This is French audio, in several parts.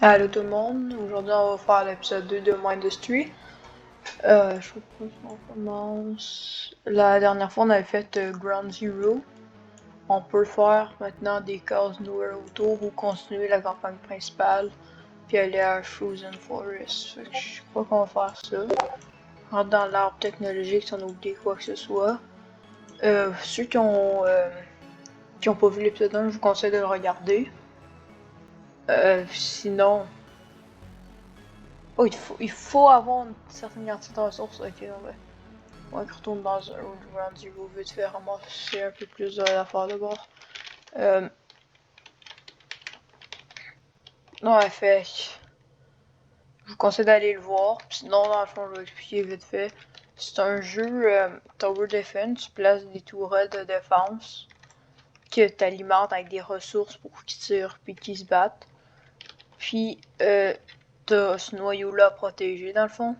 Allô tout le monde, aujourd'hui on va faire l'épisode 2 de Mindustry. Je sais pas si on commence. La dernière fois on avait fait Ground Zero. On peut le faire maintenant des cases nouvelles autour ou continuer la campagne principale puis aller à Frozen Forest. Fait que je crois qu'on va faire ça. Rentre dans l'arbre technologique si on a oublié quoi que ce soit. Ceux qui ont pas vu l'épisode 1, je vous conseille de le regarder. Sinon, oh, il faut avoir une certaine quantité de ressources. Ok, non, ben. On retourne dans un Ground Zero vite fait ramasser un peu plus d'affaires de bord. Ouais, fait. Je vous conseille d'aller le voir. Sinon, dans le fond, je vais expliquer vite fait. C'est un jeu Tower Defense. Tu places des tourelles de défense que tu alimentes avec des ressources pour qu'ils tirent puis qu'ils se battent. Puis, t'as ce noyau-là à protéger dans le fond.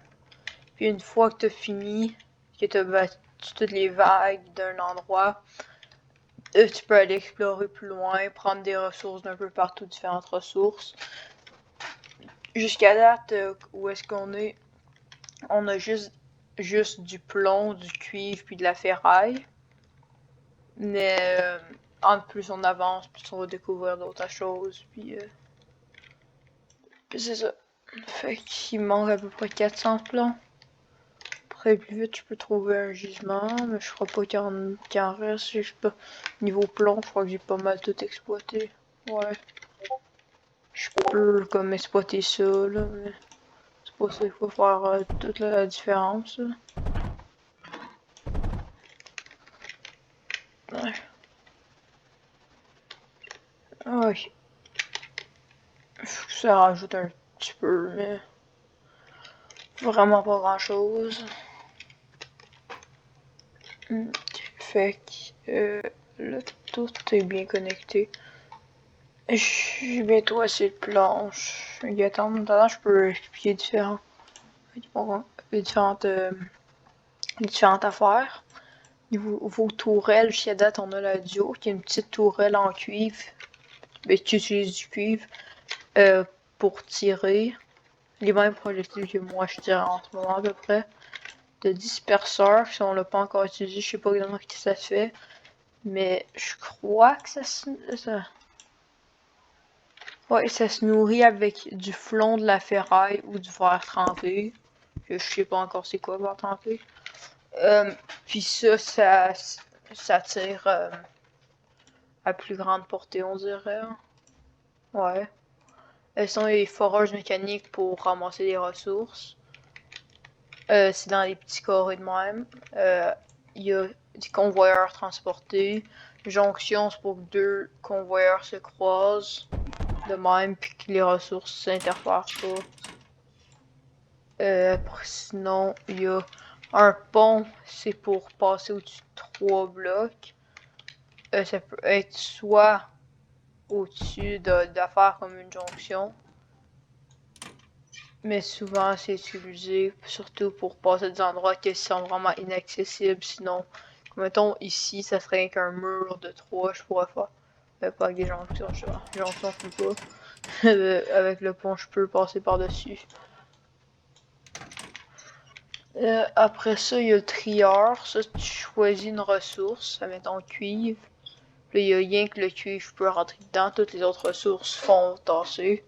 Puis, une fois que t'as fini, que t'as battu toutes les vagues d'un endroit, tu peux aller explorer plus loin, prendre des ressources d'un peu partout, différentes ressources. Jusqu'à date, où est-ce qu'on est? On a juste du plomb, du cuivre puis de la ferraille. Mais en plus on avance, plus on va découvrir d'autres choses. Puis c'est ça. Fait qu'il manque à peu près 400 plombs. Après, plus vite, je peux trouver un gisement, mais je crois pas qu'il en reste. Je sais pas. Niveau plomb, je crois que j'ai pas mal tout exploité. Ouais. Je peux comme exploiter ça, là, mais c'est pas ça qu'il faut faire toute la différence. Là. Ouais. Ouais. Faut que ça rajoute un petit peu, mais vraiment pas grand chose. Fait que là, tout est bien connecté. J'ai bientôt assez de planches. Maintenant, je peux expliquer les différentes affaires. Vos tourelles, jusqu'à date, on a la duo, qui est une petite tourelle en cuivre, mais qui utilise du cuivre pour tirer. Les mêmes projectiles que moi je tire en ce moment à peu près. De disperseur, si on l'a pas encore utilisé, je sais pas exactement ce que ça fait. Mais je crois que ouais, ça se nourrit avec du flon de la ferraille ou du verre trempé. Que je sais pas encore c'est quoi le verre trempé. Puis ça tire à plus grande portée, on dirait. Ouais. Elles sont les foreuses mécaniques pour ramasser des ressources. C'est dans les petits carrés de même. Il y a des convoyeurs transportés. Jonction, c'est pour que deux convoyeurs se croisent de même puis que les ressources s'interfèrent pas. Sinon, il y a un pont, c'est pour passer au-dessus de 3 blocs. Ça peut être soit au-dessus d'affaires comme une jonction, mais souvent c'est utilisé surtout pour passer des endroits qui sont vraiment inaccessibles. Sinon, mettons ici, ça serait qu'un mur de 3, je pourrais faire. Pas avec des jonctions, je sais pas. Jonction, je peux pas. Avec le pont, je peux passer par-dessus. Après ça, il y a le trieur. Ça, tu choisis une ressource, ça met en cuivre. Puis il y a rien que le cuivre peut rentrer dedans. Toutes les autres ressources font tasser.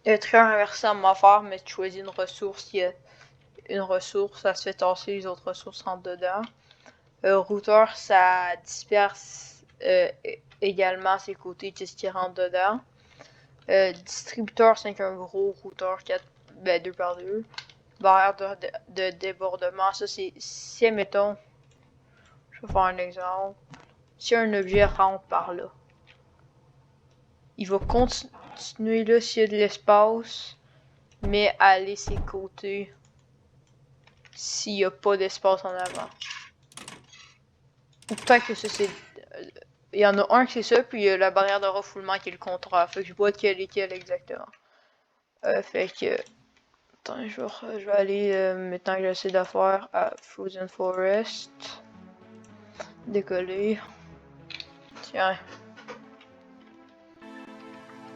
Le trieur inversé à ma faire, mais tu choisis une ressource. Il y a une ressource, ça se fait tasser, les autres ressources rentrent dedans. Routeur, ça disperse également ses côtés, tout ce qui rentre dedans. Distributeur, c'est un gros routeur 2 par 2. Barrière de débordement, ça c'est si, mettons, je vais faire un exemple. Si un objet rentre par là, il va continuer là s'il y a de l'espace, mais aller ses côtés s'il n'y a pas d'espace en avant. Ou peut-être que ça c'est. Il y en a un qui c'est ça, puis il y a la barrière de refoulement qui est le contraire. Fait que je vois lequel est lequel exactement. Fait que. Attends, je vais aller maintenant que j'essaie d'affaire à Frozen Forest. Décoller. Tiens.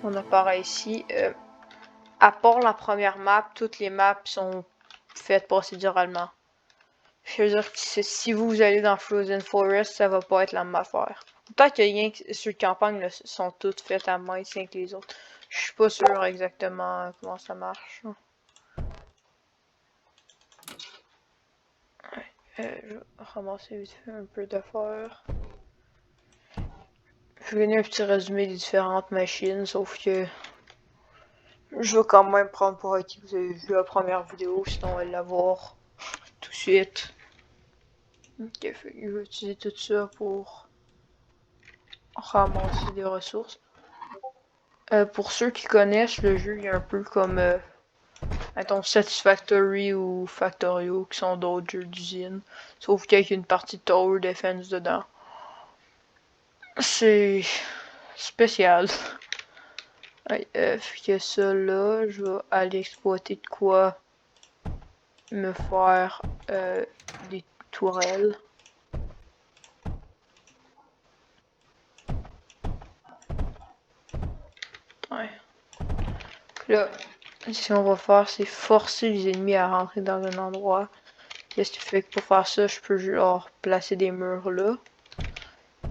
on apparaît ici. À part la première map, toutes les maps sont faites procéduralement. Je veux dire que si vous allez dans Frozen Forest, ça va pas être la même affaire. Peut-être que rien que sur campagne là, sont toutes faites à main, c'est que les autres. Je suis pas sûr exactement comment ça marche. Je vais ramasser vite fait un peu d'affaires. Je vais donner un petit résumé des différentes machines, sauf que je vais quand même prendre pour acquis que vous avez vu la première vidéo, sinon on va l'avoir tout de suite. Ok, fait que je vais utiliser tout ça pour ramasser des ressources. Pour ceux qui connaissent le jeu, il y a un peu comme mettons Satisfactory ou Factorio qui sont d'autres jeux d'usine. Sauf qu'il y a une partie de Tower Defense dedans. C'est spécial. Ouais, fait que ça là, je vais aller exploiter de quoi me faire des tourelles. Ouais. Là, ce qu'on va faire, c'est forcer les ennemis à rentrer dans un endroit. Qu'est-ce qui fait que pour faire ça, je peux genre placer des murs là.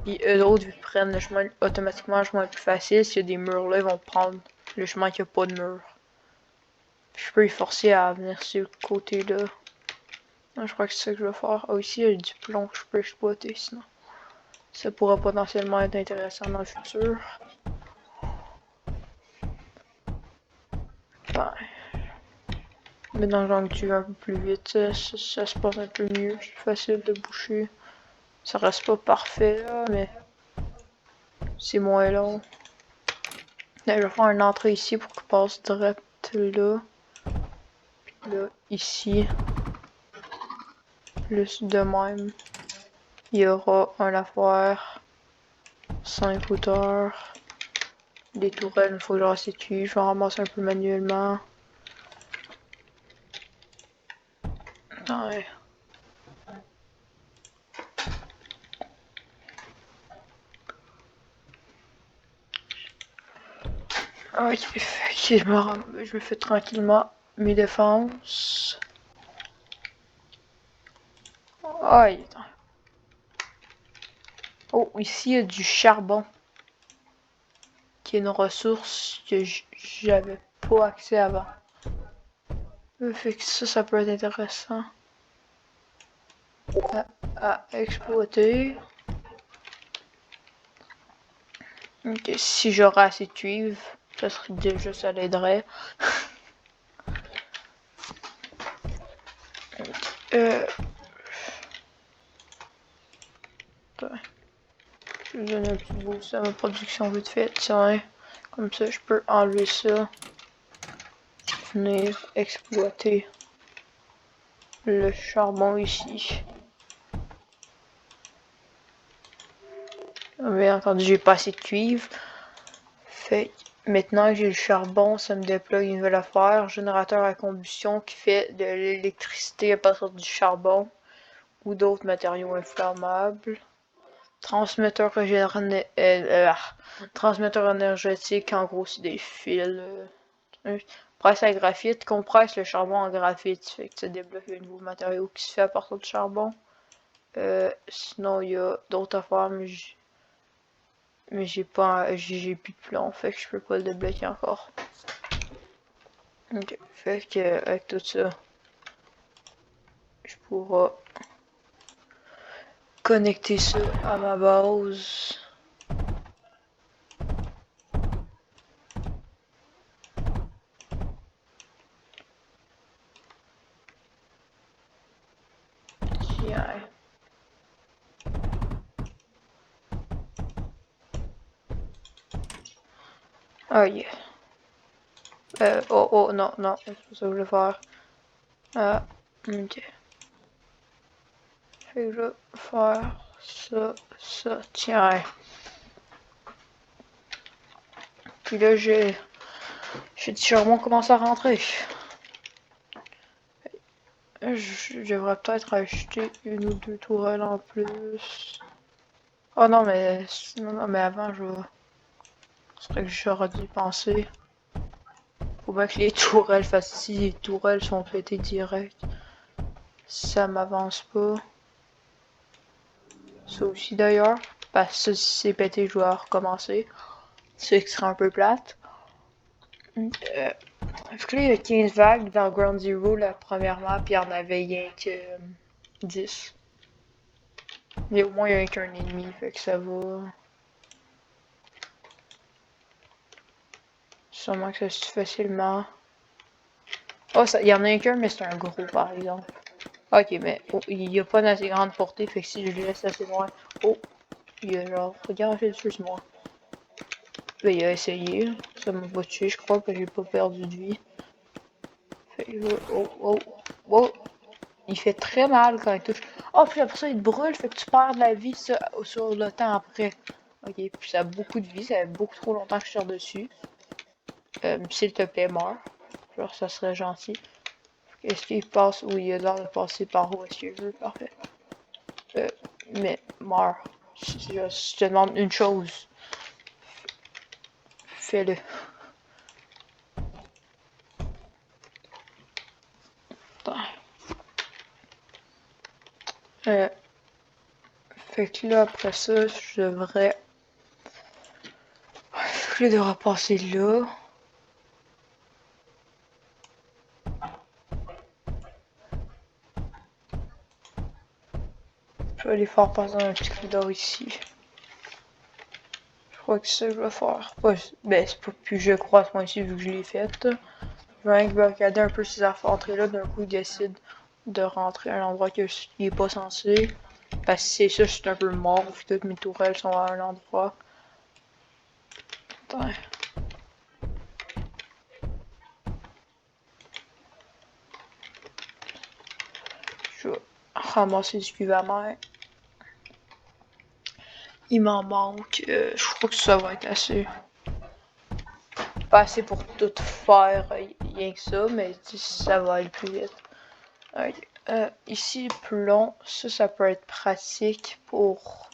Et eux autres, ils prennent le chemin automatiquement, le chemin plus facile. S'il y a des murs là, ils vont prendre le chemin qui a pas de mur. Je peux les forcer à venir sur le côté là. Je crois que c'est ça que je vais faire. Ah, ici, il y a du plomb que je peux exploiter sinon. Ça pourrait potentiellement être intéressant dans le futur. Ouais. Mais dans le genre que tu vas un peu plus vite, ça se passe un peu mieux. C'est facile de boucher. Ça reste pas parfait là, mais c'est moins long. Là, je vais faire une entrée ici pour qu'il passe direct là. Puis là, ici. Plus de même. Il y aura un affaire. 5 hauteurs. Des tourelles, il faut que je restitue. Je vais ramasser un peu manuellement. Ouais. Ok, je me fais tranquillement mes défenses. Aïe, attends. Oh, ici il y a du charbon. Qui est une ressource que j'avais pas accès avant. Fait que ça peut être intéressant à exploiter. Ok, si j'aurais assez de cuivre, ça serait déjà, ça l'aiderait. euh... Je vais donner un petit boost à ma production vite fait, tiens. Comme ça, je peux enlever ça. Venir exploiter le charbon ici. Bien entendu, j'ai pas assez de cuivre. Fait maintenant que j'ai le charbon, ça me déploie une nouvelle affaire. Générateur à combustion qui fait de l'électricité à partir du charbon ou d'autres matériaux inflammables. Transmetteur transmetteur énergétique, en gros, c'est des fils. Presse à graphite, compresse le charbon en graphite, fait que ça débloque un nouveau matériau qui se fait à partir du charbon. Sinon, il y a d'autres affaires, mais j'ai plus de plomb, fait que je peux pas le débloquer encore. Ok, fait que avec tout ça, je pourrai connecter ça à ma base. Tiens. Oh yeah. Oh non, non, c'est pas ça que je voulais faire. Ok. Fait que je vais faire ça, tiens. Puis là, j'ai du charbon commence à rentrer. Je devrais peut-être acheter une ou deux tourelles en plus. Oh non, mais avant, je vais C'est vrai que j'aurais dû penser. Faut bien que les tourelles fassent si les tourelles sont pétées direct. Ça m'avance pas. Ça aussi d'ailleurs. Parce que si c'est pété, je dois recommencer. C'est qui serait un peu plate. Fait que là, il y a 15 vagues dans Ground Zero la première map, puis il y en avait rien que 10. Mais au moins, il y a qu'un ennemi, fait que ça va. Sûrement que ça se fait facilement. Oh, il y en a qu'un, mais c'est un gros par exemple. Ok, mais oh, il n'y a pas d'assez grande portée, fait que si je le laisse assez loin. Oh, il y a genre, regarde, dessus sur moi. Ben, il a essayé, ça m'a pas tué, je crois que j'ai pas perdu de vie. Fait que, oh, oh, oh, il fait très mal quand il touche. Oh, puis après ça, il te brûle, fait que tu perds de la vie sur le temps après. Ok, puis ça a beaucoup de vie, ça fait beaucoup trop longtemps que je tire dessus. S'il te plaît, meurs. Genre, ça serait gentil. Est-ce qu'il passe où il a l'air de passer par où est-ce qu'il veut? Parfait. Mais meurs. Je te demande une chose. Fais-le. Fait que là, après ça, je devrais passer là. Je vais aller faire passer un petit corridor ici. Je crois que c'est ça que je vais faire. Ouais, ben, c'est pas plus je crois ce mois-ci vu que je l'ai fait. Je vais regarder un peu ces affaires-là. D'un coup, il décide de rentrer à un endroit qu'il est pas censé. Parce que c'est ça, je suis un peu mort. Toutes mes tourelles sont à un endroit. Attends. Je vais ramasser du cuve à main. Il m'en manque. Je crois que ça va être assez. Pas assez pour tout faire, rien que ça, mais ça va aller plus vite. Okay. Ici, plomb, ça peut être pratique pour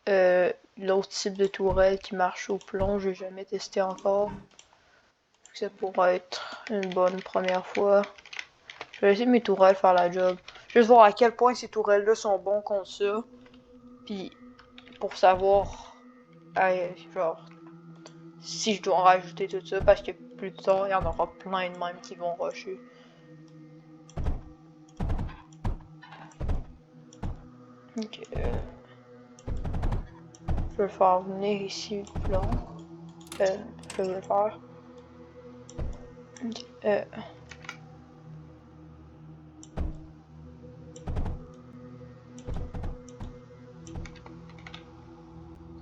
l'autre type de tourelle qui marche au plomb. J'ai jamais testé encore. Ça pourrait être une bonne première fois. Je vais essayer de mes tourelles faire la job. Juste voir à quel point ces tourelles-là sont bons contre ça. Puis pour savoir, genre, si je dois en rajouter tout ça, parce que plus tard, il y en aura plein de même qui vont rusher. Ok. Je vais le faire venir ici le plomb. Je vais le faire. Ok.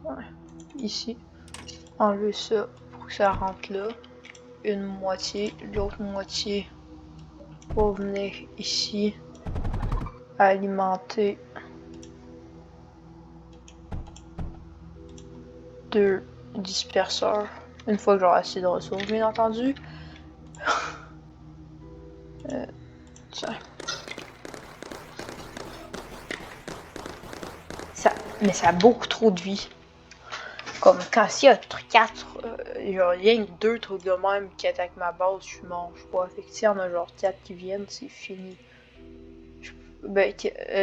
Ouais. Ici. Enlever ça pour que ça rentre là. Une moitié. L'autre moitié va venir ici. Alimenter 2 disperseurs. Une fois que j'aurai assez de ressources, bien entendu. Tiens. Mais ça a beaucoup trop de vie. Comme quand s'il y a 4, genre rien que 2 trucs de même qui attaquent ma base, je mange pas. Fait que s'il y en a genre 4 qui viennent, c'est fini. Ben,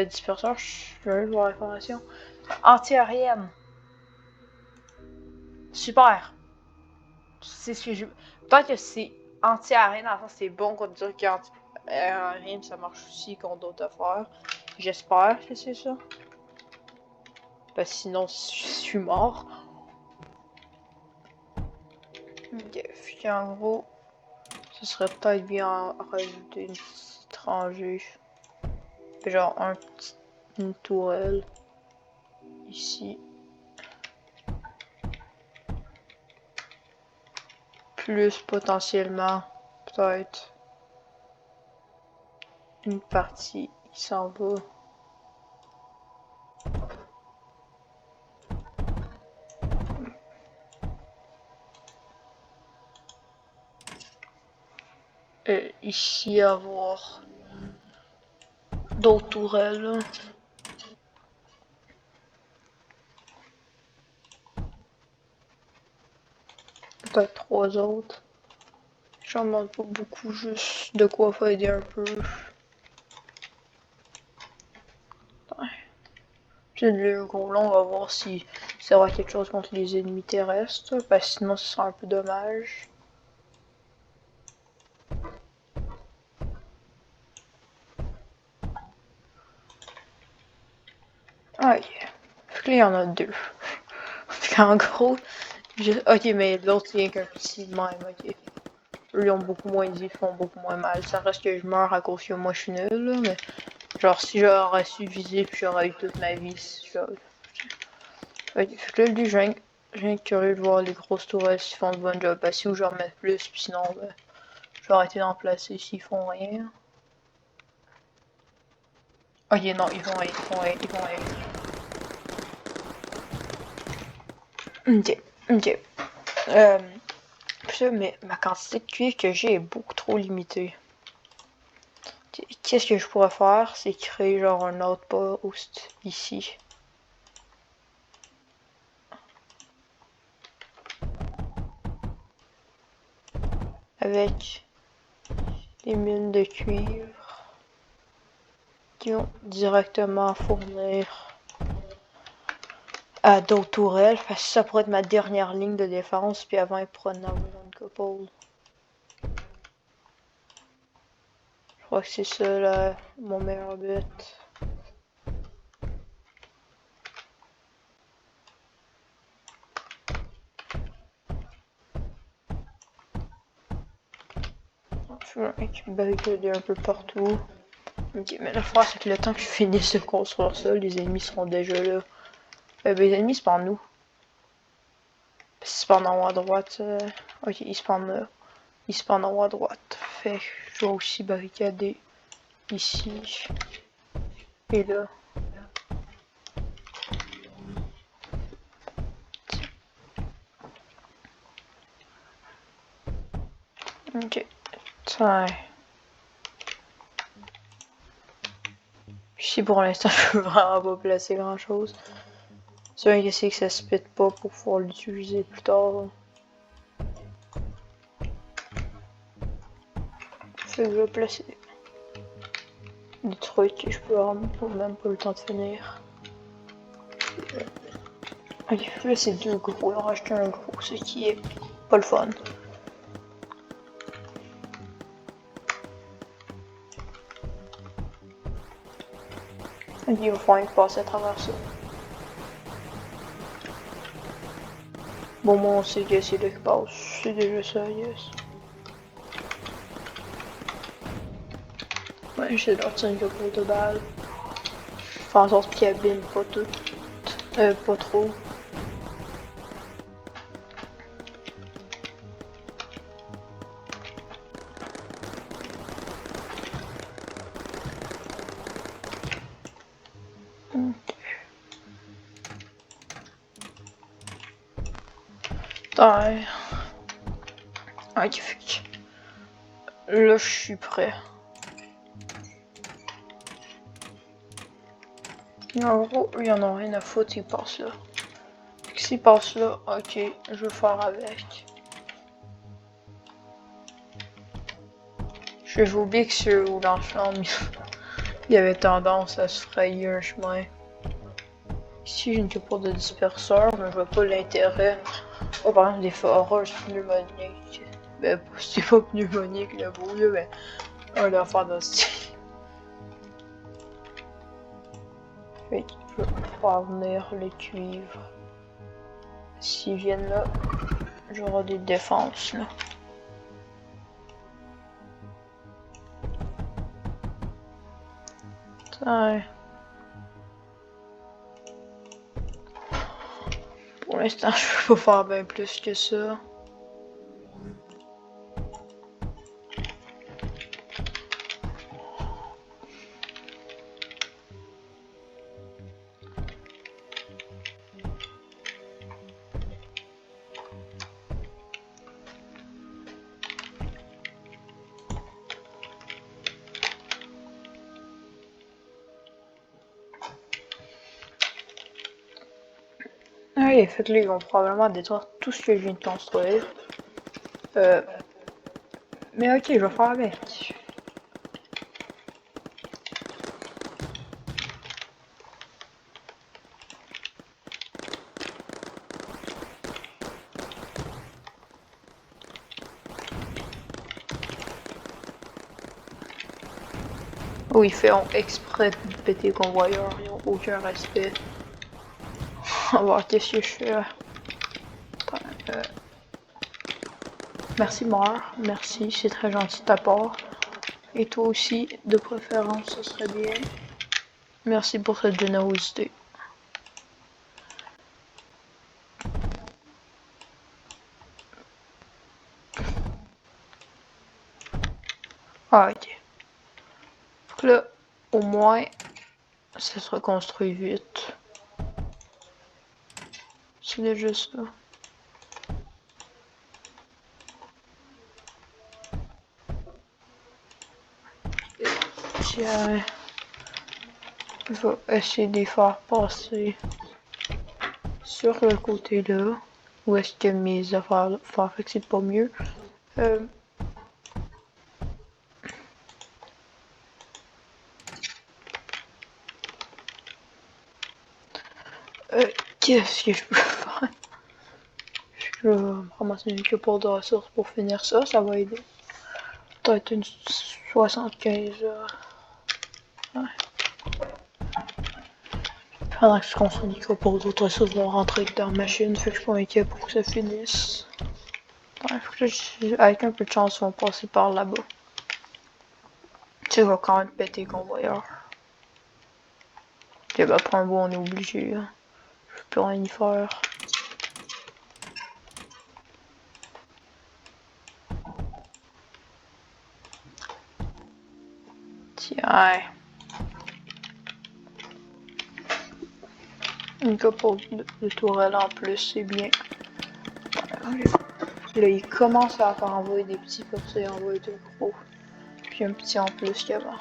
disperseur, je vais voir l'information. Anti-aérienne. Super. C'est ce que je. Peut-être que c'est anti-aérienne, dans le sens c'est bon qu'on dire qu'anti-aérienne, ça marche aussi contre d'autres affaires. J'espère que c'est ça. Parce que sinon, je suis mort. Ok, en gros, ce serait peut-être bien à rajouter une petite rangée. Genre une tourelle. Ici. Plus potentiellement, peut-être, une partie qui s'en va. Ici, avoir d'autres tourelles. Peut-être 3 autres. J'en demande pas beaucoup, juste de quoi aider un peu. Puis le gros on va voir si ça va quelque chose contre les ennemis terrestres, parce que sinon ce sera un peu dommage. Ah, yeah. Fait que là, il y en a 2. En gros, ok, mais l'autre, il y a qu'un petit de même, ok. Eux, ils ont beaucoup moins dit, ils font beaucoup moins mal. Ça reste que je meurs à cause que moi, je suis nul, là, mais genre, si j'aurais su viser puis j'aurais eu toute ma vie, genre... Ok, fait que là, lui, je viens curieux de voir les grosses tourelles s'ils font le bon job. Parce que si j'en remets plus, puis sinon, ben, je vais arrêter d'en placer s'ils font rien. Ok, non, ils vont rien, ils vont rien, ils vont rien. Ok, ok. Ça, mais ma quantité de cuivre que j'ai est beaucoup trop limitée. Qu'est-ce que je pourrais faire? C'est créer genre un autre post ici. Avec des mines de cuivre qui vont directement fournir à d'autres tourelles. Parce que ça pourrait être ma dernière ligne de défense, puis avant ils pourraient en avoir une couple. Je crois que c'est ça là, mon meilleur but. Je vais barricader un peu partout. Ok, mais la phrase c'est que le temps que je finisse de construire ça, les ennemis seront déjà là. Les ennemis spawnent nous. Ils spawnent en haut à droite. Ok, ils spawnent là. Ils spawnent en haut à droite. Fait que je vais aussi barricader ici. Et là. Ok. Tiens. Ici pour l'instant je peux vraiment pas placer grand chose. C'est un que ça se pète pas pour pouvoir l'utiliser plus tard. Fait que je vais placer des trucs que je peux avoir même pas le temps de finir. Ok, là c'est 2 gros, on va rajouter un gros, ce qui est pas le fun. Ok, il va falloir passer à travers ça. Bon, moi on sait que c'est là qui passe, c'est déjà ça, yes. Ouais, j'essaie de sortir une couple de balles. Faire en sorte qu'il abîme pas tout. Pas trop. Ouais. Ok, fait que là je suis prêt. En gros, il y en a rien à foutre, il passe là. S'il passe là, ok, je vais faire avec. Je vais oublier que sur où l'ensemble, il y avait tendance à se frayer un chemin. Ici, j'ai une couple de disperseurs, mais je vois pas l'intérêt. Oh, par exemple, des foreurs pneumoniques. Ben, c'est pas pneumonique le beau, là, mais un affaire de style. Fait que je vais faire venir les cuivres. S'ils viennent là, j'aurai des défenses là. Ouais. Pour l'instant, je peux pas faire bien plus que ça. Ouais, fait que là, ils vont probablement détruire tout ce que je viens de construire. Mais ok, je vais faire avec. Oh, ils font exprès de péter le convoyeur, ils ont aucun respect. On va voir qu'est-ce que je fais. Attends, merci Mar, merci, c'est très gentil de ta part. Et toi aussi, de préférence, ce serait bien. Merci pour cette générosité. Ah, ok. Donc là, au moins, ça se reconstruit vite. C'est déjà ça. Tiens, je vais essayer de les faire passer sur le côté là. Où est-ce que mes affaires faire fait que c'est pas mieux. Qu'est-ce que je peux faire? Je vais me ramasser une couple de ressources pour finir ça, ça va aider. Peut-être une 75 heures. Ouais. Pendant que je construis des couple d'autres ressources vont rentrer dans la machine, fait que je suis pas inquiet pour que ça finisse. Ouais, faut que avec un peu de chance, ils vont passer par là-bas. Tu sais, il va quand même péter le convoyeur. Et bah, pour un bout, on est obligé. Hein. Je peux rien y faire. Tiens. Une couple de tourelles en plus, c'est bien. Là, il commence à faire envoyer des petits comme ça, il envoie deux gros. Puis un petit en plus qu'avant.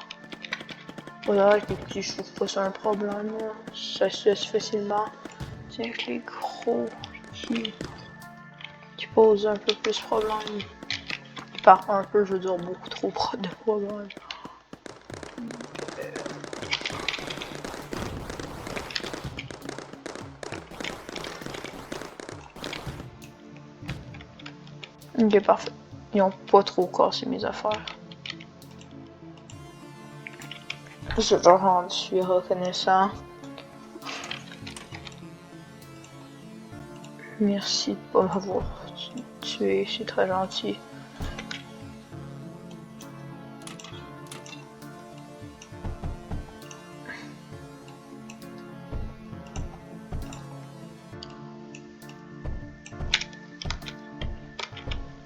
Voilà, avec les petits, je trouve pas ça un problème. Là. Ça se laisse facilement. Tiens, avec les gros qui posent un peu plus de problème. Par un peu, je veux dire beaucoup trop de problèmes. Ok, parfait. Ils ont pas trop cassé mes affaires. Je leur suis reconnaissant. Merci de pas m'avoir tué, c'est très gentil.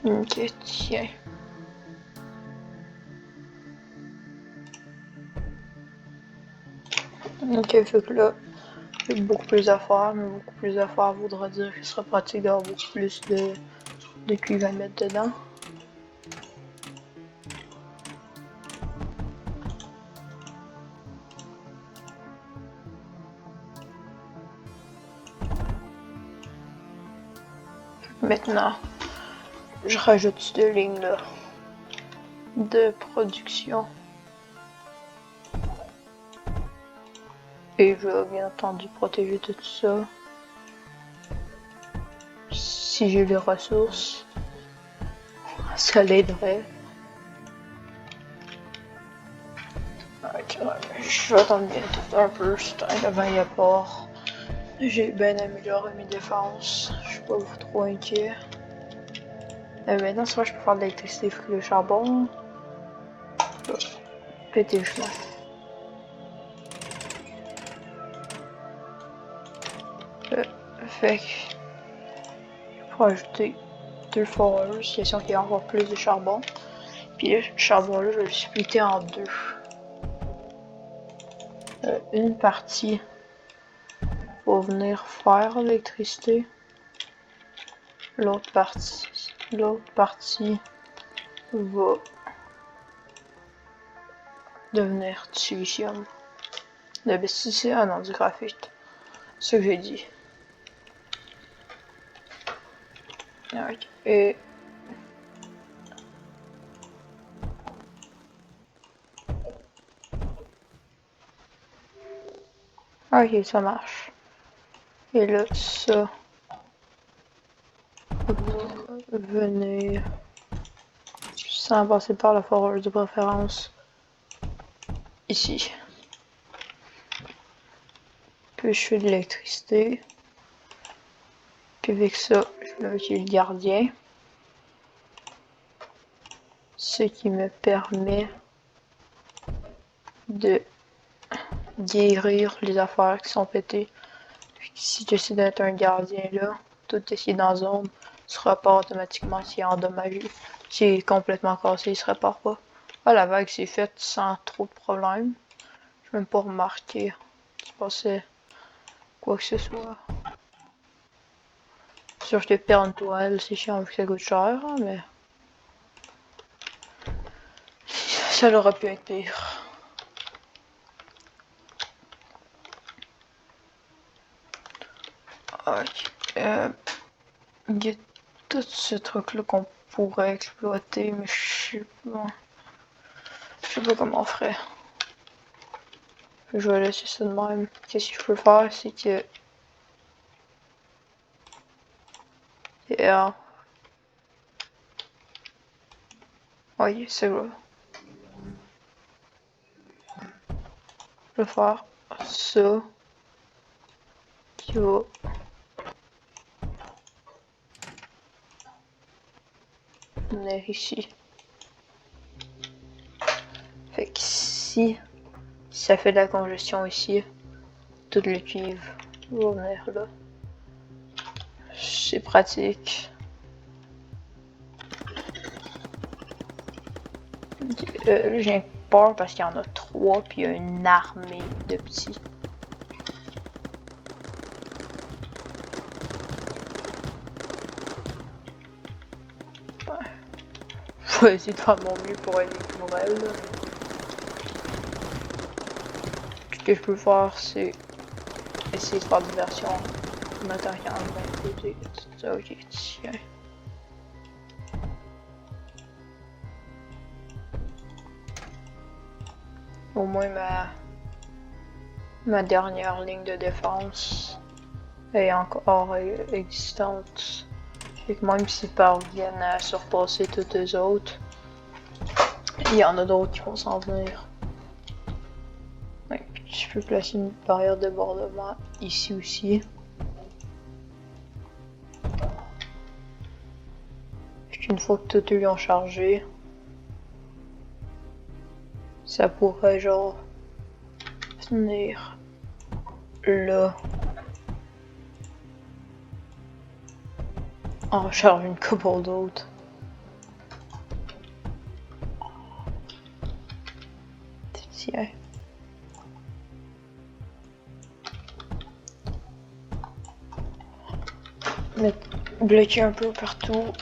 Ok, tiens. Ok, fait que là, j'ai beaucoup plus à faire, mais beaucoup plus à faire voudra dire qu'il sera pratique d'avoir beaucoup plus de cuivre à mettre dedans. Maintenant, je rajoute ces deux lignes là de production. Et je vais bien entendu protéger tout ça. Si j'ai les ressources, ça l'aiderait. Je vais attendre bientôt un peu, c'est avant il y a port. J'ai bien amélioré mes défenses, je suis pas trop inquiet. Maintenant, soit je peux faire de l'électricité avec le charbon. Péter le chemin. Fait que je peux ajouter deux foreuses, question qu'il y ait encore plus de charbon. Puis le charbon là, je vais le splitter en deux. Une partie pour venir faire l'électricité. L'autre partie va devenir du silicium. Ah non, du graphite. C'est ce que j'ai dit. Et Ok, ça marche. Et là, ça va venir sans passer par la foreuse de préférence ici. Puis je fais de l'électricité. Puis avec ça, je vais mettre le gardien. Ce qui me permet de guérir les affaires qui sont pétées. Puis si j'essaie d'être un gardien là, tout ce qui est dans la zone se repart automatiquement s'il est endommagé. S'il est complètement cassé, il se répare pas. Ah, la vague s'est faite sans trop de problèmes. Je n'ai même pas remarqué qu'il passait quoi que ce soit. C'est sûr que perdre une toile, c'est chiant vu que ça coûte cher, hein, mais ça aurait pu être pire. Ok. Il y a tout ce truc là qu'on pourrait exploiter, mais je sais pas comment on ferait. Je vais laisser ça de même. Qu'est-ce que je peux faire, c'est que... Yeah. Oui, c'est vrai. Je vais faire ça. Qui va... venir ici. Fait que si ça fait de la congestion ici, tout le cuivre va venir là. C'est pratique. J'ai peur parce qu'il y en a 3 puis il y a une armée de petits. Je vais essayer de faire mon mieux pour aider pour elle. Ce que je peux faire, c'est essayer de faire diversion en attaquant d'un côté. Ok, tiens. Au moins ma dernière ligne de défense est encore existante. Et que même s'ils parviennent à surpasser toutes les autres, il y en a d'autres qui vont s'en venir. Ouais, je peux placer une barrière de débordement ici aussi. Une fois que tous eux ont chargé, ça pourrait genre venir là. En recharge une couple d'autres. Tiens. Mais bloquer un peu partout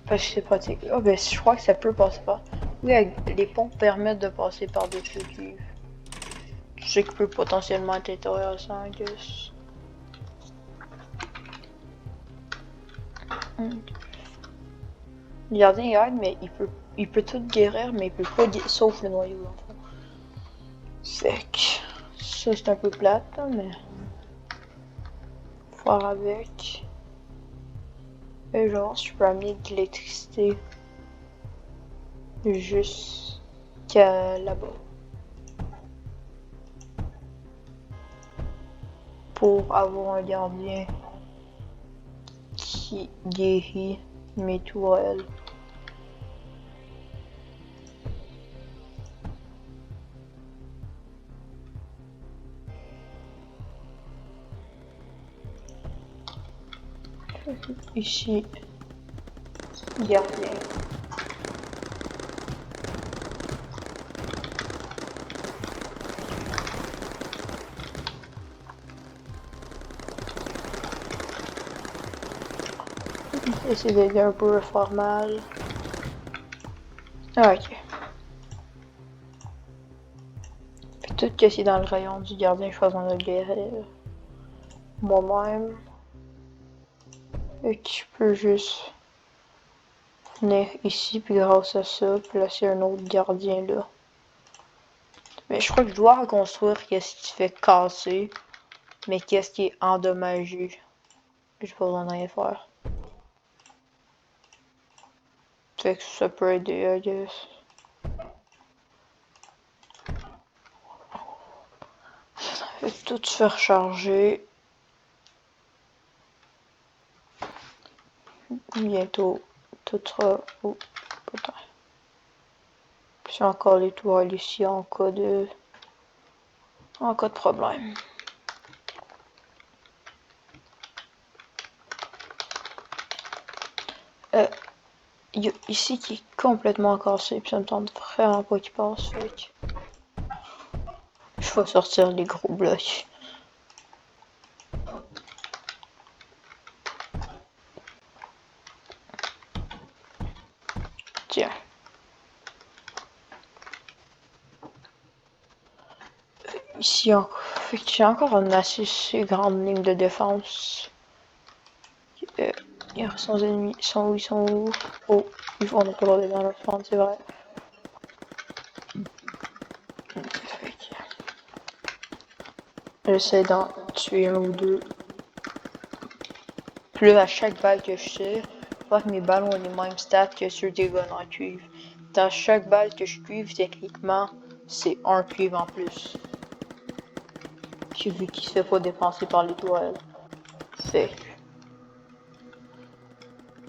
parce que c'est pratique. Ah, ben je crois que ça peut passer par. Oui, les ponts permettent de passer par des feux cuivres. Je sais que peut potentiellement être intéressant, I guess. Le gardien il aide, mais il peut tout guérir, mais il peut pas sauf le noyau dans le fond. Fait que ça c'est un peu plate, hein, mais faire avec. Et genre, je peux amener de l'électricité jusqu'à là-bas. Pour avoir un gardien qui guérit mes tourelles. Ici, gardien. Essayer d'aider un peu à faire mal. Ah, ok. Puis tout ce qui est dans le rayon du gardien, je faisant le guérir moi-même. Et que je peux juste venir ici, puis grâce à ça, placer un autre gardien là. Mais je crois que je dois reconstruire qu'est-ce qui fait casser Mais qu'est-ce qui est endommagé? J'ai pas besoin de rien faire. Fait que ça peut aider, I guess. Fait que tout se fait recharger. Bientôt, tout sera... Oh, putain. J'ai encore les toiles ici en cas de problème. Il y a ici qui est complètement cassé, puis ça me tente vraiment pas qu'il passe, fait que je vais sortir les gros blocs. Tiens. Ici, fait que j'ai encore une assez grande ligne de défense. Il reste sans ennemis. Ils sont où? Ils sont où? Oh, on n'a pas le droit d'aller dans leur front, c'est vrai. J'essaie d'en tuer un ou deux. Puis là, à chaque balle que je tire, je vois que mes balles ont les mêmes stats que sur des guns en cuivre. Dans chaque balle que je cuivre, techniquement, c'est un cuivre en plus. J'ai vu qu'il se fait pas dépenser par l'étoile. Fait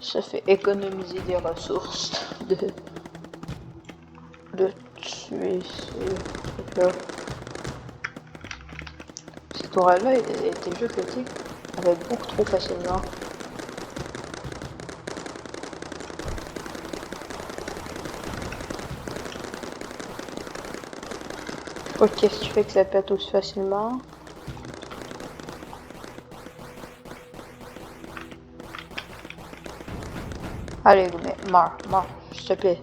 ça fait économiser des ressources de tuer ces trucs-là. Cette tourelle-là était déjà pétée avec beaucoup trop facilement. Je sais pas qu'est-ce qui fait que ça pète aussi facilement. Allez, mais meurs, s'il te plaît.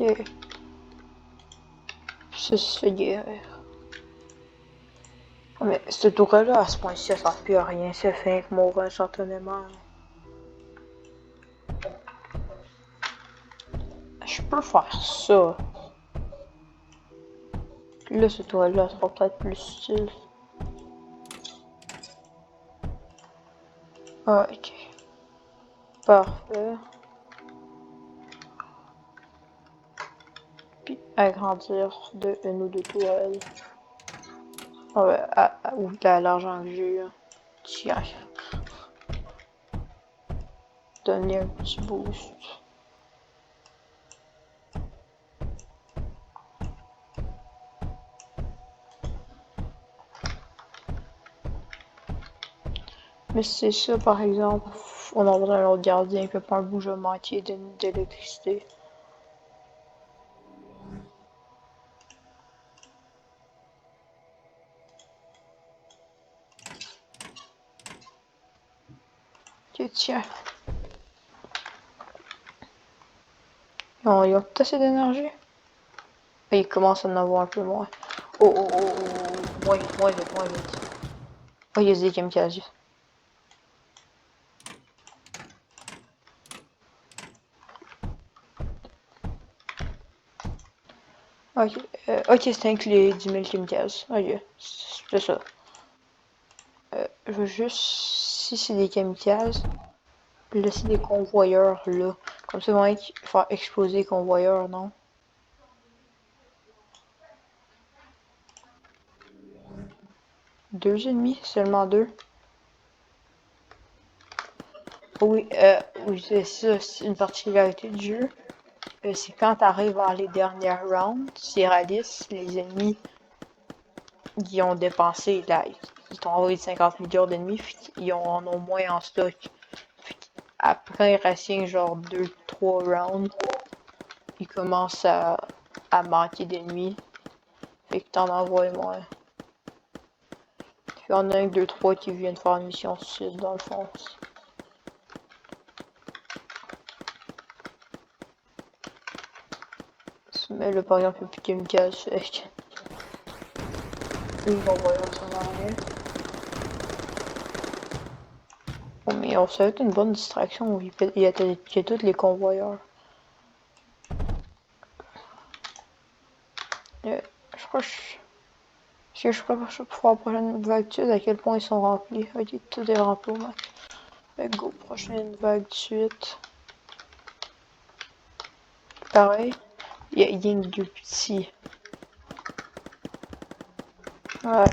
Ok. Ça se fait guérir. Mais cette tour-là, à ce point-ci, elle sert plus à rien. C'est fait que mourir instantanément. Je peux faire ça. Là, cette tour-là sera peut-être plus utile. Ah, ok. Parfait. Puis agrandir de une ou deux toiles. Ah ouais, ou de l'argent que j'ai. Tiens. Donner un petit boost. Mais c'est ça, par exemple, on a besoin d'un autre gardien qui peut pas un bougement entier d'électricité. Ok, tiens. Ils ont tout assez d'énergie. Et ils commencent à en avoir un peu moins. Oh, oh, oh, oh, moins vite, moins vite, moins vite. Oh, il y a des kamikazes. Ok, ok, c'est inclus les 10 000 kamikazes. Ok, c'est ça. Je veux juste, si c'est des kamikazes, laisser des convoyeurs là. Comme ça, ils vont faire exploser les convoyeurs, non? Deux ennemis, seulement deux. Oui, oui, c'est ça, c'est une particularité du jeu. C'est quand t'arrives vers les dernières rounds, c'est réaliste, les ennemis ils ont dépensé, là, ils t'ont envoyé 50 milliards d'ennemis, ils en ont moins en stock. Après, il reste genre 2-3 rounds, ils commencent à manquer d'ennemis, fait que t'en envoies moins. Il y en a un, deux, trois qui viennent faire une mission suicide dans le fond. Mais là, par exemple, il n'y a plus de kamikaze, fait que... Ils vont envoyer en s'en arrière. Mais on ça va être une bonne distraction. Il y a tous les convoyeurs. Je crois que est-ce que je prépare pour la prochaine vague de à quel point ils sont remplis? Ok, tout est rempli au max. Fait que go, prochaine vague de suite. Pareil, il y a deux petits. Ouais.